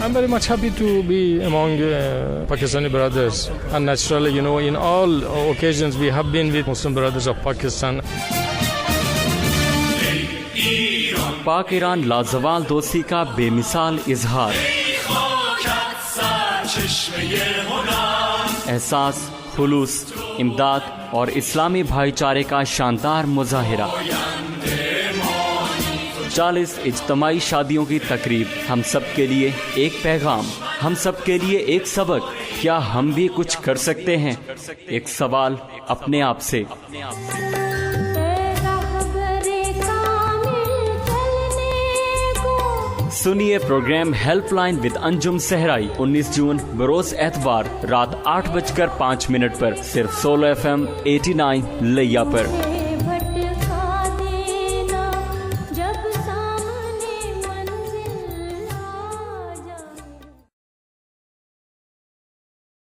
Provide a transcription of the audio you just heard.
I'm very much happy to be among Pakistani brothers. And naturally, in all occasions we have been with Muslim brothers of Pakistan. پاک ایران لازوال دوستی کا بے مثال اظہار، احساس، خلوص، امداد اور اسلامی بھائی چارے کا شاندار مظاہرہ۔ 40 اجتماعی شادیوں کی تقریب، ہم سب کے لیے ایک پیغام، ہم سب کے لیے ایک سبق۔ کیا ہم بھی کچھ کر سکتے ہیں؟ ایک سوال اپنے آپ سے۔ سنیے پروگرام ہیلپ لائن ود انجم صحرائی 19 جون بروز اتوار رات 8:05 پر، صرف سولو FM 89 لیا پر۔